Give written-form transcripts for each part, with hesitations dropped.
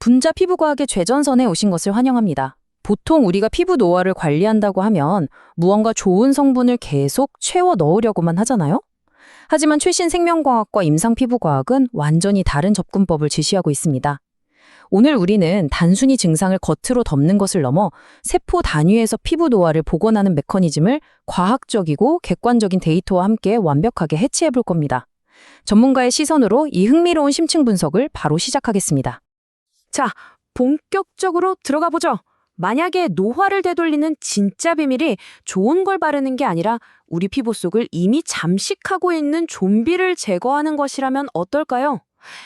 분자 피부과학의 최전선에 오신 것을 환영합니다. 보통 우리가 피부 노화를 관리한다고 하면 무언가 좋은 성분을 계속 채워 넣으려고만 하잖아요? 하지만 최신 생명과학과 임상피부과학은 완전히 다른 접근법을 지시하고 있습니다. 오늘 우리는 단순히 증상을 겉으로 덮는 것을 넘어 세포 단위에서 피부 노화를 복원하는 메커니즘을 과학적이고 객관적인 데이터와 함께 완벽하게 해치해 볼 겁니다. 전문가의 시선으로 이 흥미로운 심층 분석을 바로 시작하겠습니다. 자, 본격적으로 들어가 보죠. 만약에 노화를 되돌리는 진짜 비밀이 좋은 걸 바르는 게 아니라 우리 피부 속을 이미 잠식하고 있는 좀비를 제거하는 것이라면 어떨까요?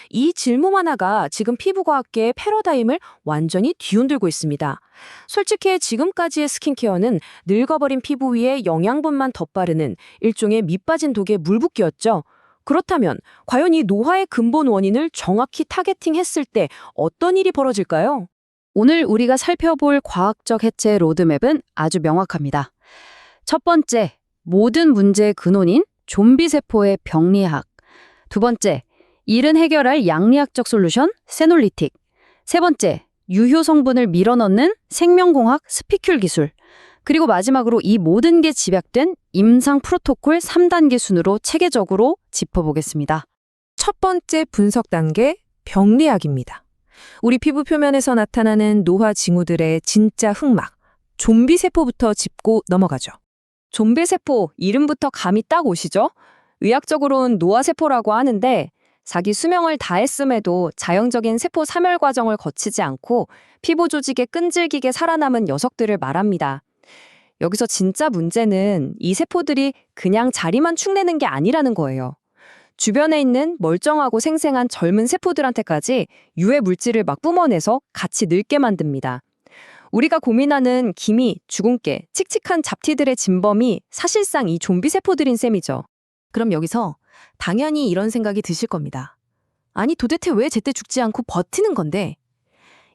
이 질문 하나가 지금 피부과학계의 패러다임을 완전히 뒤흔들고 있습니다. 솔직히 지금까지의 스킨케어는 늙어버린 피부 위에 영양분만 덧바르는 일종의 밑빠진 독의 물붓기였죠. 그렇다면 과연 이 노화의 근본 원인을 정확히 타겟팅했을 때 어떤 일이 벌어질까요? 오늘 우리가 살펴볼 과학적 해체 로드맵은 아주 명확합니다. 첫 번째, 모든 문제의 근원인 좀비 세포의 병리학. 두 번째, 이른 해결할 양리학적 솔루션 세놀리틱. 세 번째, 유효 성분을 밀어넣는 생명공학 스피큘 기술. 그리고 마지막으로 이 모든 게 집약된 임상 프로토콜 3단계 순으로 체계적으로 짚어보겠습니다. 첫 번째 분석 단계, 병리학입니다. 우리 피부 표면에서 나타나는 노화 징후들의 진짜 흑막, 좀비 세포부터 짚고 넘어가죠. 좀비 세포 이름부터 감이 딱 오시죠? 의학적으로는 노화세포라고 하는데 자기 수명을 다했음에도 자연적인 세포 사멸 과정을 거치지 않고 피부 조직에 끈질기게 살아남은 녀석들을 말합니다. 여기서 진짜 문제는 이 세포들이 그냥 자리만 축내는 게 아니라는 거예요. 주변에 있는 멀쩡하고 생생한 젊은 세포들한테까지 유해 물질을 막 뿜어내서 같이 늙게 만듭니다. 우리가 고민하는 기미, 주근깨, 칙칙한 잡티들의 진범이 사실상 이 좀비 세포들인 셈이죠. 그럼 여기서 당연히 이런 생각이 드실 겁니다. 아니 도대체 왜 제때 죽지 않고 버티는 건데?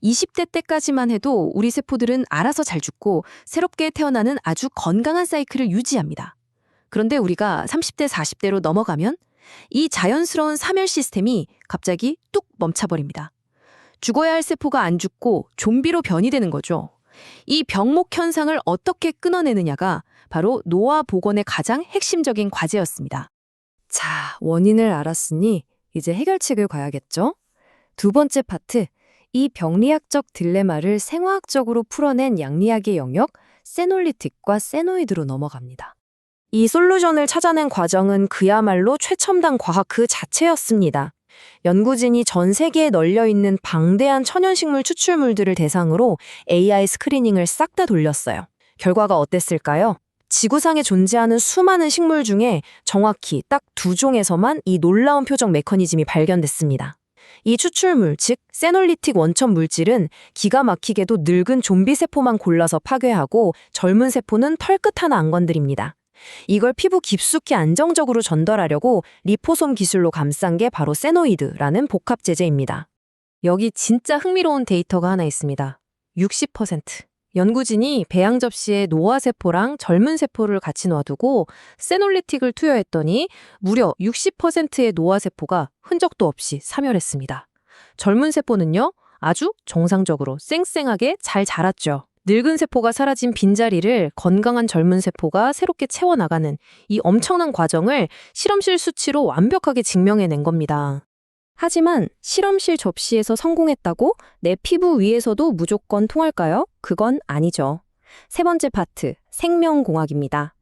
20대 때까지만 해도 우리 세포들은 알아서 잘 죽고 새롭게 태어나는 아주 건강한 사이클을 유지합니다. 그런데 우리가 30대, 40대로 넘어가면 이 자연스러운 사멸 시스템이 갑자기 뚝 멈춰버립니다. 죽어야 할 세포가 안 죽고 좀비로 변이되는 거죠. 이 병목 현상을 어떻게 끊어내느냐가 바로 노화 복원의 가장 핵심적인 과제였습니다. 자, 원인을 알았으니 이제 해결책을 가야겠죠? 두 번째 파트, 이 병리학적 딜레마를 생화학적으로 풀어낸 양리학의 영역, 세놀리틱과 세노이드로 넘어갑니다. 이 솔루션을 찾아낸 과정은 그야말로 최첨단 과학 그 자체였습니다. 연구진이 전 세계에 널려있는 방대한 천연식물 추출물들을 대상으로 AI 스크리닝을 싹 다 돌렸어요. 결과가 어땠을까요? 지구상에 존재하는 수많은 식물 중에 정확히 딱 2종에서만 이 놀라운 표적 메커니즘이 발견됐습니다. 이 추출물, 즉 세놀리틱 원천 물질은 기가 막히게도 늙은 좀비 세포만 골라서 파괴하고 젊은 세포는 털끝 하나 안 건드립니다. 이걸 피부 깊숙이 안정적으로 전달하려고 리포솜 기술로 감싼 게 바로 세노이드라는 복합 제제입니다. 여기 진짜 흥미로운 데이터가 하나 있습니다. 60%. 연구진이 배양 접시에 노화세포랑 젊은 세포를 같이 놔두고 세놀리틱을 투여했더니 무려 60%의 노화세포가 흔적도 없이 사멸했습니다. 젊은 세포는요, 아주 정상적으로 쌩쌩하게 잘 자랐죠. 늙은 세포가 사라진 빈자리를 건강한 젊은 세포가 새롭게 채워나가는 이 엄청난 과정을 실험실 수치로 완벽하게 증명해낸 겁니다. 하지만 실험실 접시에서 성공했다고 내 피부 위에서도 무조건 통할까요? 그건 아니죠. 세 번째 파트, 생명공학입니다.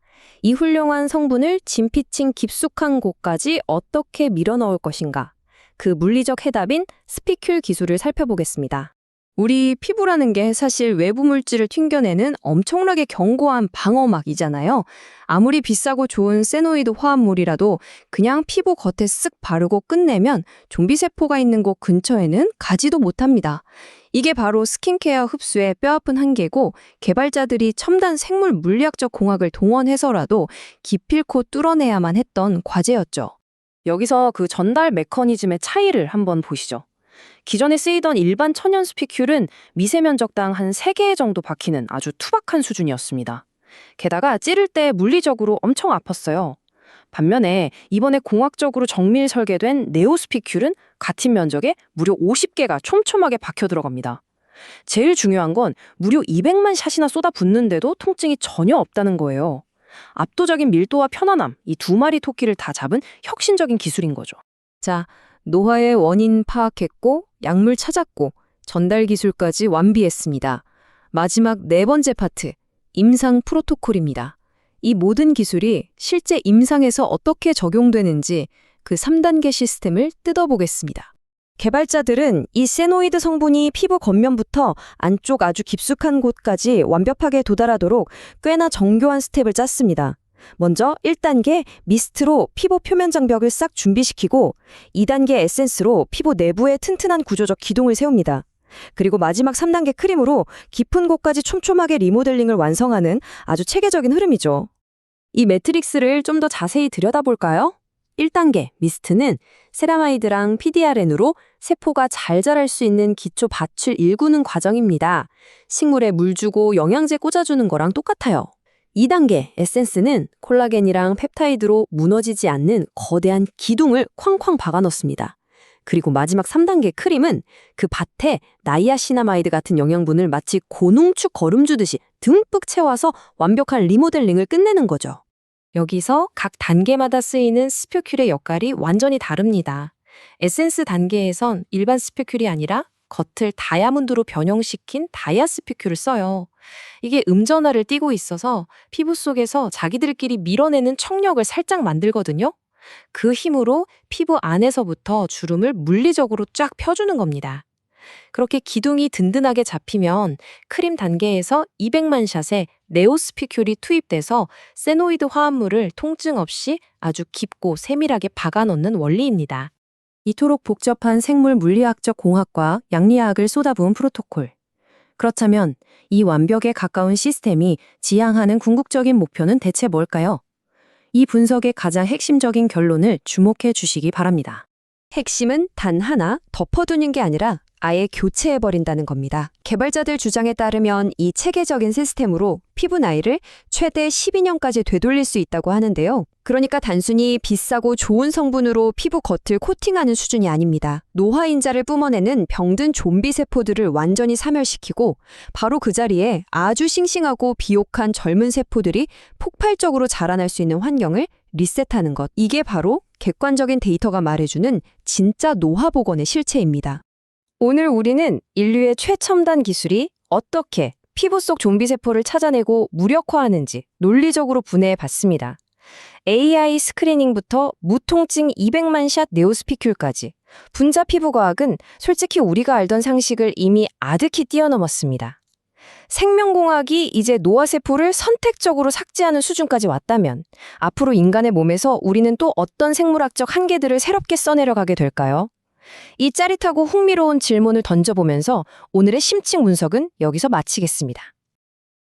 이 훌륭한 성분을 진피층 깊숙한 곳까지 어떻게 밀어넣을 것인가? 그 물리적 해답인 스피큘 기술을 살펴보겠습니다. 우리 피부라는 게 사실 외부 물질을 튕겨내는 엄청나게 견고한 방어막이잖아요. 아무리 비싸고 좋은 세노이드 화합물이라도 그냥 피부 겉에 쓱 바르고 끝내면 좀비 세포가 있는 곳 근처에는 가지도 못합니다. 이게 바로 스킨케어 흡수의 뼈아픈 한계고 개발자들이 첨단 생물 물리학적 공학을 동원해서라도 기필코 뚫어내야만 했던 과제였죠. 여기서 그 전달 메커니즘의 차이를 한번 보시죠. 기존에 쓰이던 일반 천연 스피큘은 미세 면적당 한 3개 정도 박히는 아주 투박한 수준이었습니다. 게다가 찌를 때 물리적으로 엄청 아팠어요. 반면에 이번에 공학적으로 정밀 설계된 네오스피큘은 같은 면적에 무려 50개가 촘촘하게 박혀 들어갑니다. 제일 중요한 건 무려 200만 샷이나 쏟아붓는데도 통증이 전혀 없다는 거예요. 압도적인 밀도와 편안함, 이 두 마리 토끼를 다 잡은 혁신적인 기술인 거죠. 자, 노화의 원인 파악했고 약물 찾았고 전달 기술까지 완비했습니다. 마지막 네 번째 파트, 임상 프로토콜입니다. 이 모든 기술이 실제 임상에서 어떻게 적용되는지 그 3단계 시스템을 뜯어보겠습니다. 개발자들은 이 세노이드 성분이 피부 겉면부터 안쪽 아주 깊숙한 곳까지 완벽하게 도달하도록 꽤나 정교한 스텝을 짰습니다. 먼저 1단계 미스트로 피부 표면 장벽을 싹 준비시키고 2단계 에센스로 피부 내부의 튼튼한 구조적 기둥을 세웁니다. 그리고 마지막 3단계 크림으로 깊은 곳까지 촘촘하게 리모델링을 완성하는 아주 체계적인 흐름이죠. 이 매트릭스를 좀 더 자세히 들여다볼까요? 1단계 미스트는 세라마이드랑 PDRN으로 세포가 잘 자랄 수 있는 기초 밭을 일구는 과정입니다. 식물에 물 주고 영양제 꽂아주는 거랑 똑같아요. 2단계 에센스는 콜라겐이랑 펩타이드로 무너지지 않는 거대한 기둥을 쾅쾅 박아 넣습니다. 그리고 마지막 3단계 크림은 그 밭에 나이아시나마이드 같은 영양분을 마치 고농축 거름 주듯이 듬뿍 채워서 완벽한 리모델링을 끝내는 거죠. 여기서 각 단계마다 쓰이는 스표큘의 역할이 완전히 다릅니다. 에센스 단계에선 일반 스표큘이 아니라 겉을 다이아몬드로 변형시킨 다이아 스표큘을 써요. 이게 음전화를 띠고 있어서 피부 속에서 자기들끼리 밀어내는 청력을 살짝 만들거든요. 그 힘으로 피부 안에서부터 주름을 물리적으로 쫙 펴주는 겁니다. 그렇게 기둥이 든든하게 잡히면 크림 단계에서 200만 샷의 네오스피큘이 투입돼서 세노이드 화합물을 통증 없이 아주 깊고 세밀하게 박아넣는 원리입니다. 이토록 복잡한 생물 물리학적 공학과 양리학을 쏟아부은 프로토콜. 그렇다면 이 완벽에 가까운 시스템이 지향하는 궁극적인 목표는 대체 뭘까요? 이 분석의 가장 핵심적인 결론을 주목해 주시기 바랍니다. 핵심은 단 하나, 덮어두는 게 아니라 아예 교체해버린다는 겁니다. 개발자들 주장에 따르면 이 체계적인 시스템으로 피부 나이를 최대 12년까지 되돌릴 수 있다고 하는데요. 그러니까 단순히 비싸고 좋은 성분으로 피부 겉을 코팅하는 수준이 아닙니다. 노화인자를 뿜어내는 병든 좀비 세포들을 완전히 사멸시키고 바로 그 자리에 아주 싱싱하고 비옥한 젊은 세포들이 폭발적으로 자라날 수 있는 환경을 리셋하는 것. 이게 바로 객관적인 데이터가 말해주는 진짜 노화 복원의 실체입니다. 오늘 우리는 인류의 최첨단 기술이 어떻게 피부 속 좀비 세포를 찾아내고 무력화하는지 논리적으로 분해해 봤습니다. AI 스크리닝부터 무통증 200만 샷 네오스피큘까지 분자 피부 과학은 솔직히 우리가 알던 상식을 이미 아득히 뛰어넘었습니다. 생명공학이 이제 노화세포를 선택적으로 삭제하는 수준까지 왔다면 앞으로 인간의 몸에서 우리는 또 어떤 생물학적 한계들을 새롭게 써내려가게 될까요? 이 짜릿하고 흥미로운 질문을 던져보면서 오늘의 심층 분석은 여기서 마치겠습니다.